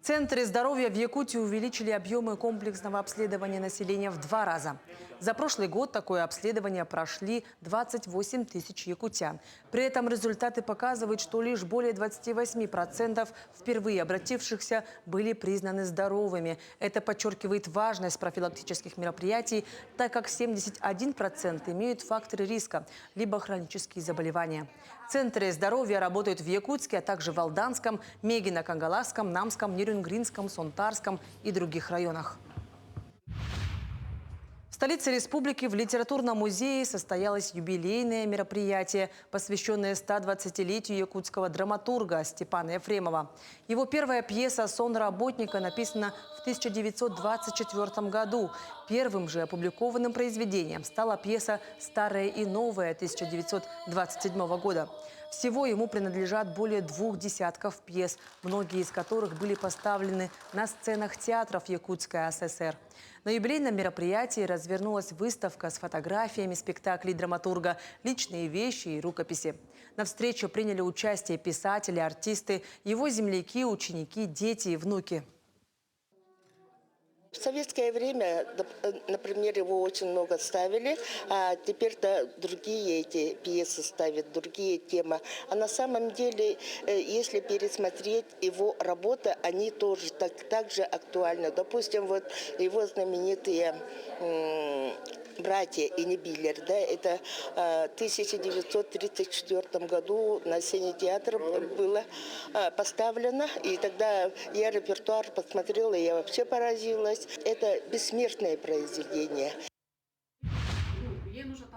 В Центре здоровья в Якутии увеличили объемы комплексного обследования населения в 2 раза. За прошлый год такое обследование прошли 28 тысяч якутян. При этом результаты показывают, что лишь более 28% впервые обратившихся были признаны здоровыми. Это подчеркивает важность профилактических мероприятий, так как 71% имеют факторы риска, либо хронические заболевания. Центры здоровья работают в Якутске, а также в Алданском, Мегино-Кангаласском, Намском, Нерюнгринском, Сонтарском и других районах. В столице республики в литературном музее состоялось юбилейное мероприятие, посвященное 120-летию якутского драматурга Степана Ефремова. Его первая пьеса «Сон работника» написана в 1924 году. Первым же опубликованным произведением стала пьеса «Старое и новое» 1927 года. Всего ему принадлежат более 2 десятков пьес, многие из которых были поставлены на сценах театров Якутской АССР. На юбилейном мероприятии развернулась выставка с фотографиями спектаклей драматурга, личные вещи и рукописи. На встречу приняли участие писатели, артисты, его земляки, ученики, дети и внуки. В советское время, например, его очень много ставили, а теперь-то другие эти пьесы ставят, другие темы. А на самом деле, если пересмотреть его работы, они тоже так же актуальны. Допустим, вот его знаменитые «Братья» и Небиллер, да, это в 1934 году на сцене театра было поставлено. И тогда я репертуар посмотрела, и я вообще поразилась. Это бессмертное произведение.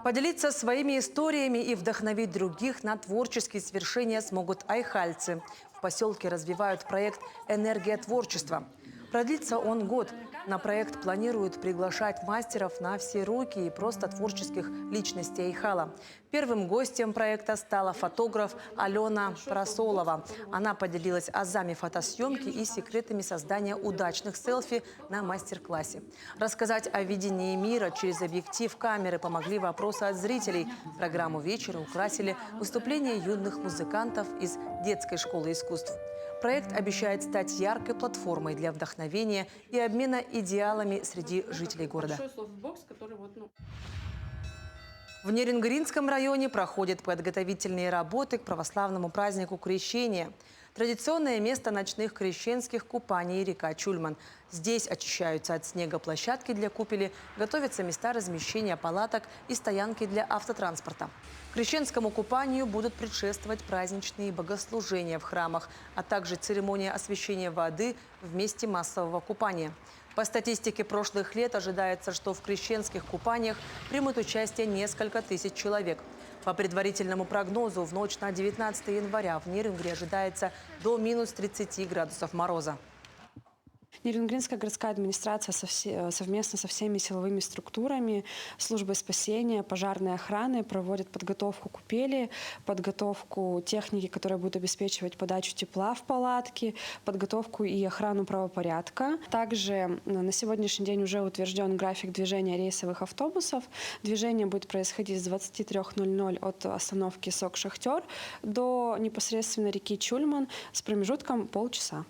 Поделиться своими историями и вдохновить других на творческие свершения смогут айхальцы. В поселке развивают проект «Энергия творчества». Продлится он год. На проект планируют приглашать мастеров на все руки и просто творческих личностей Айхала. Первым гостем проекта стала фотограф Алена Просолова. Она поделилась азами фотосъемки и секретами создания удачных селфи на мастер-классе. Рассказать о видении мира через объектив камеры помогли вопросы от зрителей. Программу вечера украсили выступления юных музыкантов из детской школы искусств. Проект обещает стать яркой платформой для вдохновения и обмена идеалами среди жителей города. В Нерингринском районе проходят подготовительные работы к православному празднику Крещения. Традиционное место ночных крещенских купаний – река Чульман. Здесь очищаются от снега площадки для купели, готовятся места размещения палаток и стоянки для автотранспорта. Крещенскому купанию будут предшествовать праздничные богослужения в храмах, а также церемония освящения воды в месте массового купания. По статистике прошлых лет ожидается, что в крещенских купаниях примут участие несколько тысяч человек. По предварительному прогнозу, в ночь на 19 января в Нерингре ожидается до минус 30 градусов мороза. Нерингринская городская администрация совместно со всеми силовыми структурами, службой спасения, пожарной охраны проводит подготовку купели, подготовку техники, которая будет обеспечивать подачу тепла в палатки, подготовку и охрану правопорядка. Также на сегодняшний день уже утвержден график движения рейсовых автобусов. Движение будет происходить с 23:00 от остановки Сок-Шахтер до непосредственно реки Чульман с промежутком полчаса.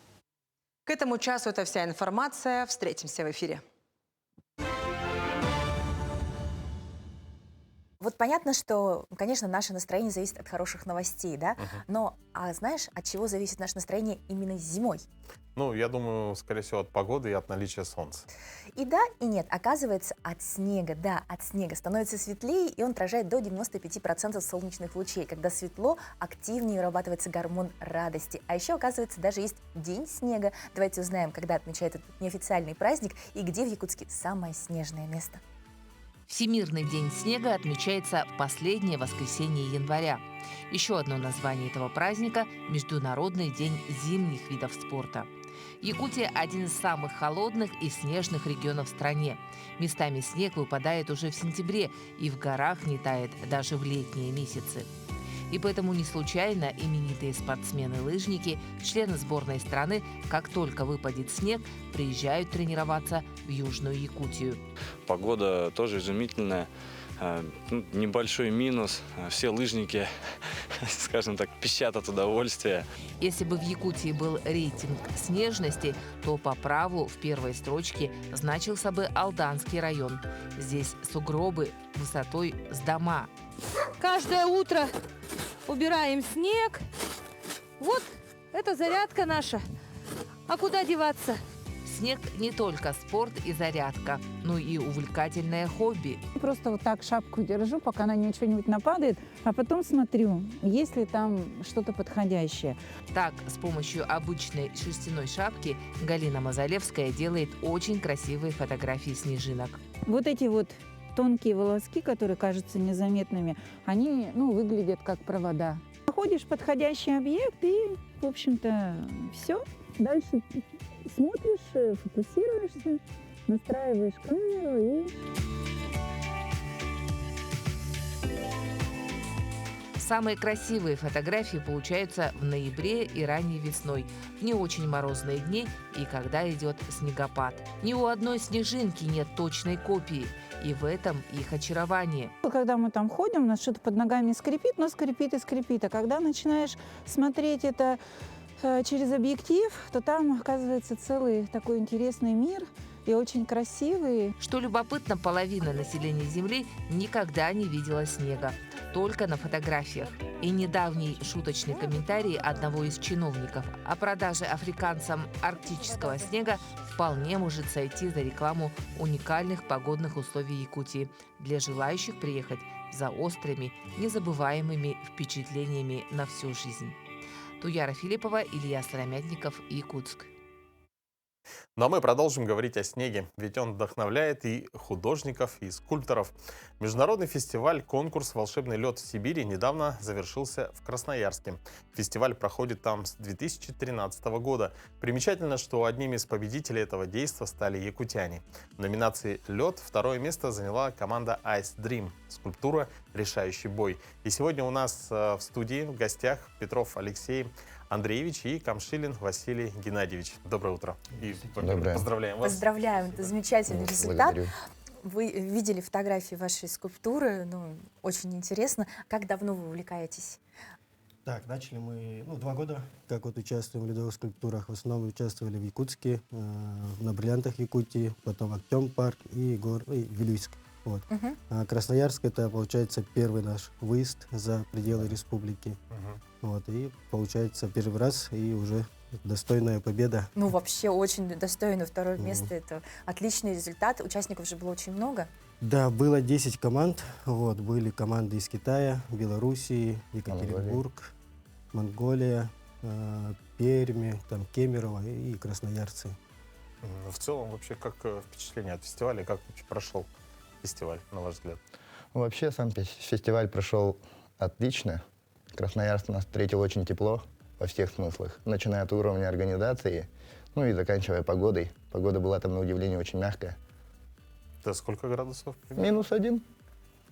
К этому часу это вся информация. Встретимся в эфире. Вот понятно, что, конечно, наше настроение зависит от хороших новостей, да? Но, знаешь, от чего зависит наше настроение именно зимой? Ну, я думаю, скорее всего, от погоды и от наличия солнца. И да, и нет. Оказывается, от снега, да, от снега становится светлее, и он отражает до 95% солнечных лучей. Когда светло, активнее вырабатывается гормон радости. А еще, оказывается, даже есть День снега. Давайте узнаем, когда отмечают этот неофициальный праздник и где в Якутске самое снежное место. Всемирный день снега отмечается в последнее воскресенье января. Еще одно название этого праздника – Международный день зимних видов спорта. Якутия – один из самых холодных и снежных регионов в стране. Местами снег выпадает уже в сентябре, и в горах не тает даже в летние месяцы. И поэтому не случайно именитые спортсмены-лыжники, члены сборной страны, как только выпадет снег, приезжают тренироваться в Южную Якутию. Погода тоже изумительная. Небольшой минус. Все лыжники, скажем так, пищат от удовольствия. Если бы в Якутии был рейтинг снежности, то по праву в первой строчке значился бы Алданский район. Здесь сугробы высотой с дома. Каждое утро убираем снег. Вот это зарядка наша. А куда деваться? Снег не только спорт и зарядка, но и увлекательное хобби. Просто вот так шапку держу, пока на нее что-нибудь нападает, а потом смотрю, есть ли там что-то подходящее. Так, с помощью обычной шерстяной шапки Галина Мазалевская делает очень красивые фотографии снежинок. вот эти вот тонкие волоски, которые кажутся незаметными, они, ну, выглядят как провода. Находишь подходящий объект и, в общем-то, все. Дальше смотришь, фокусируешься, настраиваешь камеру и... Самые красивые фотографии получаются в ноябре и ранней весной, в не очень морозные дни и когда идет снегопад. Ни у одной снежинки нет точной копии, и в этом их очарование. Когда мы там ходим, у нас что-то под ногами скрипит, но скрипит и скрипит. А когда начинаешь смотреть это через объектив, то там оказывается целый такой интересный мир и очень красивый. Что любопытно, половина населения Земли никогда не видела снега, только на фотографиях. И недавний шуточный комментарий одного из чиновников о продаже африканцам арктического снега вполне может сойти за рекламу уникальных погодных условий Якутии для желающих приехать за острыми, незабываемыми впечатлениями на всю жизнь. Туяра Филиппова, Илья Сыромятников, Якутск. Ну а мы продолжим говорить о снеге, ведь он вдохновляет и художников, и скульпторов. Международный фестиваль-конкурс «Волшебный лед в Сибири» недавно завершился в Красноярске. Фестиваль проходит там с 2013 года. Примечательно, что одними из победителей этого действа стали якутяне. В номинации «Лед» второе место заняла команда Ice Dream, скульптура «Решающий бой». И сегодня у нас в студии в гостях Петров Алексей Андреевич и Камшилин Василий Геннадьевич. Доброе утро. И поздравляем вас. Поздравляем, это замечательный результат. Благодарю. Вы видели фотографии вашей скульптуры, ну, очень интересно. Как давно вы увлекаетесь? Так, начали мы 2 года, как вот участвуем в ледовых скульптурах. В основном участвовали в Якутске, на Бриллиантах Якутии, потом Актем парк и Вилюйск. Вот. А Красноярск — это, получается, первый наш выезд за пределы республики. Вот, и, получается, первый раз и уже достойная победа. Ну, вообще очень достойно. Второе место — это отличный результат. Участников же было очень много. Да, было 10 команд. Вот, были команды из Китая, Белоруссии, Екатеринбург, Монголия, Перми, там, Кемерово и красноярцы. В целом, вообще, как впечатление от фестиваля, как вообще прошел фестиваль, на ваш взгляд? Вообще, сам фестиваль прошел отлично. Красноярск нас встретил очень тепло во всех смыслах, начиная от уровня организации, ну и заканчивая погодой. Погода была там, на удивление, очень мягкая. Это сколько градусов? -1.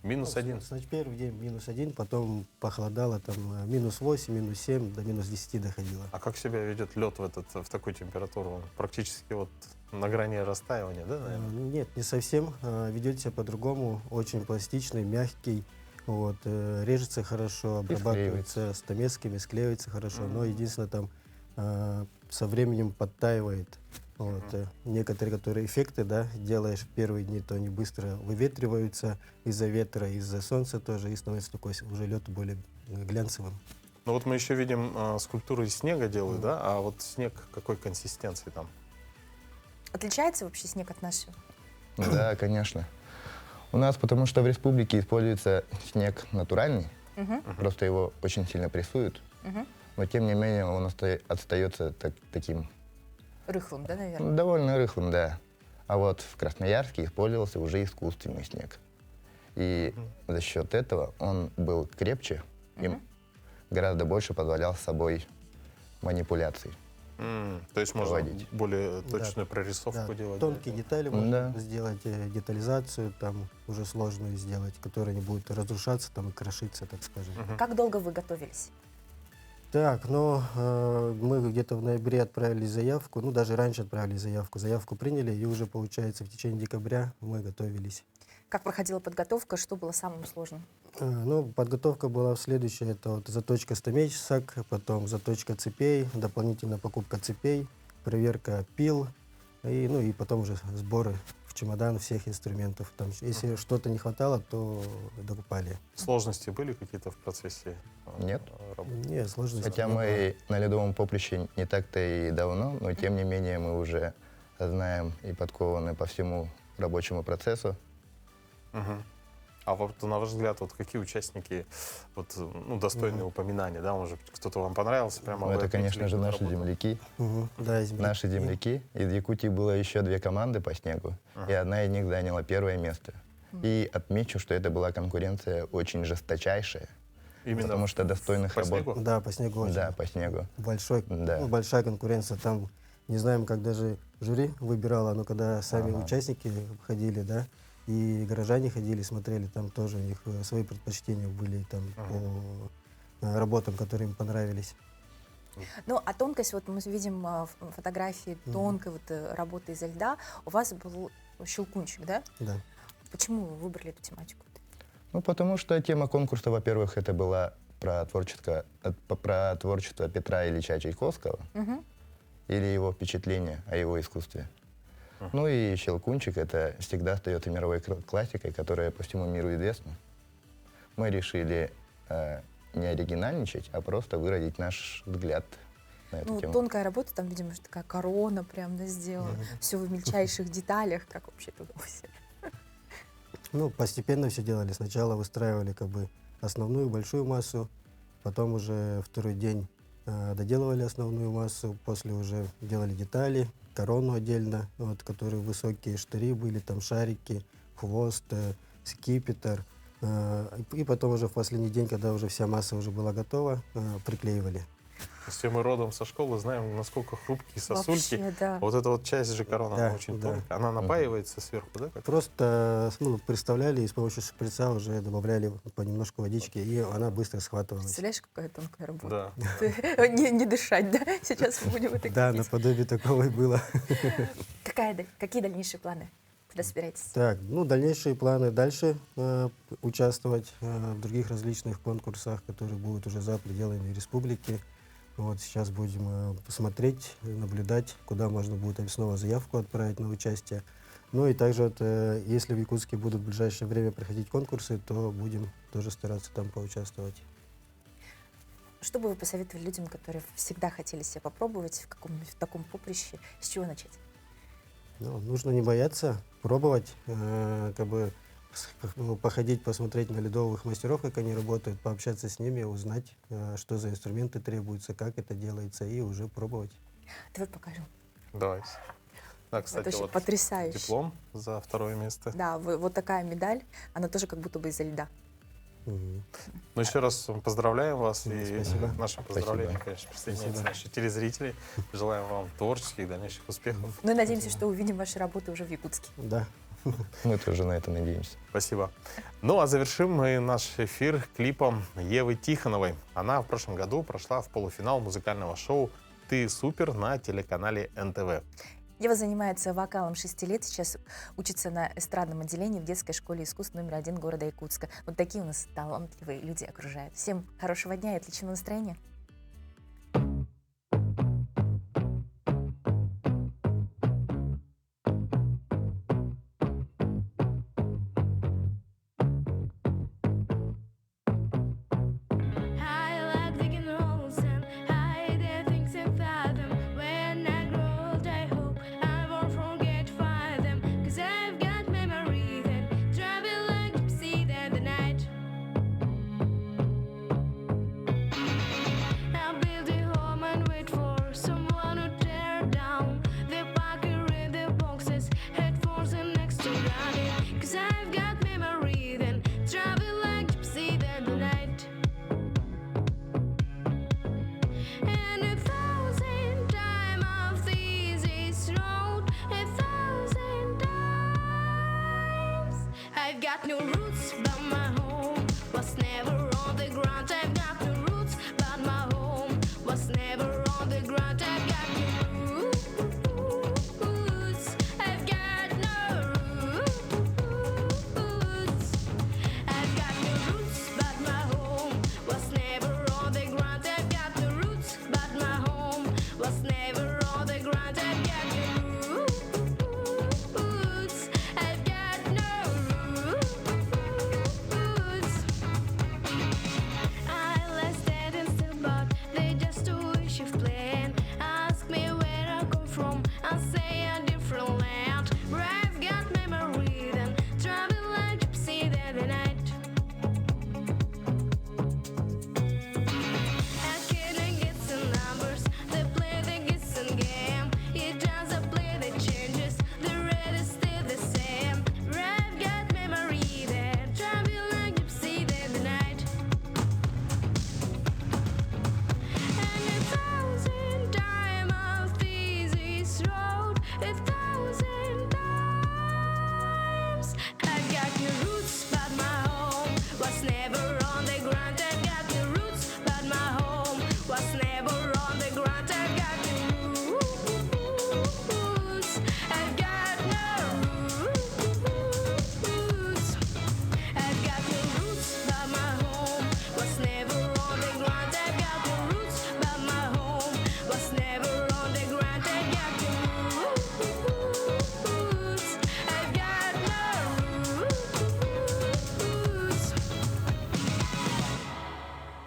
-1. Значит, первый день -1, потом похолодало, там -8, -7, до -10 доходило. А как себя ведет лед в такую температуру? Он практически вот на грани растаивания, да, наверное? Нет, не совсем. Ведет себя по-другому, очень пластичный, мягкий. Вот, режется хорошо, обрабатывается стамесками, склеивается хорошо, но единственное, там со временем подтаивает. Вот, некоторые, которые эффекты, да, делаешь в первые дни, то они быстро выветриваются из-за ветра, из-за солнца тоже, и становится такой уже лед более глянцевым. Ну вот мы еще видим, скульптуры из снега делают, да? А вот снег какой консистенции там? Отличается вообще снег от нашего? Да, конечно. У нас, потому что в республике используется снег натуральный, просто его очень сильно прессуют, но тем не менее он остается таким... Рыхлым, да, наверное? Довольно рыхлым, да. А вот в Красноярске использовался уже искусственный снег. И за счет этого он был крепче и гораздо больше позволял с собой манипуляций. То есть можно более точную прорисовку делать? Тонкие детали можно сделать, детализацию там уже сложную сделать, которая не будет разрушаться там и крошиться, так скажем. Как долго вы готовились? Так, ну, мы где-то в ноябре отправили заявку, ну, даже раньше отправили заявку. Заявку приняли, и уже, получается, в течение декабря мы готовились. Как проходила подготовка, что было самым сложным? Ну, подготовка была следующая. Это вот заточка стамесок, потом заточка цепей, дополнительно покупка цепей, проверка пил, и, ну, и потом уже сборы в чемодан всех инструментов. Там, если что-то не хватало, то докупали. Сложности были какие-то в процессе Нет. работы? Нет, сложностей. Хотя мы на ледовом поприще не так-то и давно, но тем не менее мы уже знаем и подкованы по всему рабочему процессу. А А вот, на ваш взгляд, вот какие участники вот, ну, достойные упоминания, да, может быть, кто-то вам понравился? Прямо Ну, это, конечно же, наши земляки. Да, Наши земляки. Из Якутии было еще 2 команды по снегу, и одна из них заняла 1-е место. И отмечу, что это была конкуренция очень жесточайшая. Именно потому что достойных по работ... снегу? Да, по снегу. Очень. Да, по снегу. Большая конкуренция. Там, не знаем, как даже жюри выбирало, но когда сами участники ходили, да, и горожане ходили, смотрели, там тоже у них свои предпочтения были там по работам, которые им понравились. Ну, а тонкость, вот мы видим фотографии тонкой вот работы изо льда. У вас был щелкунчик, да? Да. Почему вы выбрали эту тематику? Ну, потому что тема конкурса, во-первых, это была про творчество Петра Ильича Чайковского или его впечатления о его искусстве. Ну и «Щелкунчик» — это всегда остается мировой классикой, которая по всему миру известна. Мы решили не оригинальничать, а просто выразить наш взгляд на эту тему. Тонкая работа, там, видимо, такая корона прям сделана, все в мельчайших деталях. Как вообще это удалось? Ну, постепенно все делали. Сначала выстраивали как бы основную большую массу, потом уже второй день доделывали основную массу, после уже делали детали, корону отдельно, вот, которые высокие штыри были, там шарики, хвост, скипетр. И потом уже в последний день, когда уже вся масса уже была готова, приклеивали. Все мы родом со школы знаем, насколько хрупкие сосульки. Вообще, да. Вот эта вот часть же корона, Да, она очень да. тонкая. Она напаивается сверху, да? Просто представляли и с помощью шприца уже добавляли понемножку водички, и она быстро схватывалась. Представляешь, какая тонкая работа? Да. Не дышать, да? Сейчас мы будем это Да, наподобие такого и было. Какие дальнейшие планы? Куда собираетесь? Так, ну, дальнейшие планы дальше участвовать в других различных конкурсах, которые будут уже за пределами республики. Вот сейчас будем посмотреть, наблюдать, куда можно будет снова заявку отправить на участие. Ну и также, вот, если в Якутске будут в ближайшее время проходить конкурсы, то будем тоже стараться там поучаствовать. Что бы вы посоветовали людям, которые всегда хотели себя попробовать в таком поприще? С чего начать? Ну, нужно не бояться, пробовать, как бы походить, посмотреть на ледовых мастеров, как они работают, пообщаться с ними, узнать, что за инструменты требуются, как это делается, и уже пробовать. Давай покажем. Давайте. Да, кстати, это вот потрясающе. диплом за 2-е место. Да, вот такая медаль, она тоже как будто бы изо льда. Ну, еще раз поздравляем вас. И нашим поздравлениям, конечно, присоединяются наши телезрители. Желаем вам творческих, дальнейших успехов. Ну и надеемся, что увидим ваши работы уже в Якутске. Да. Мы тоже на это надеемся. Спасибо. Ну, а завершим мы наш эфир клипом Евы Тихоновой. Она в прошлом году прошла в полуфинал музыкального шоу «Ты супер» на телеканале НТВ. Ева занимается вокалом 6 лет, сейчас учится на эстрадном отделении в детской школе искусств номер 1 города Якутска. Вот такие у нас талантливые люди окружают. Всем хорошего дня и отличного настроения. I've got no roots, but my home was never on the ground. I've got no roots, but my home was never on the ground. I've got no roots. I've got no roots. I've got no roots, but my home was never on the ground. I've got no roots, but my home was never on the ground. I've got no roots. I've got no roots. I lay standing still, but they just a wish of playing. Ask me where I come from, I say a different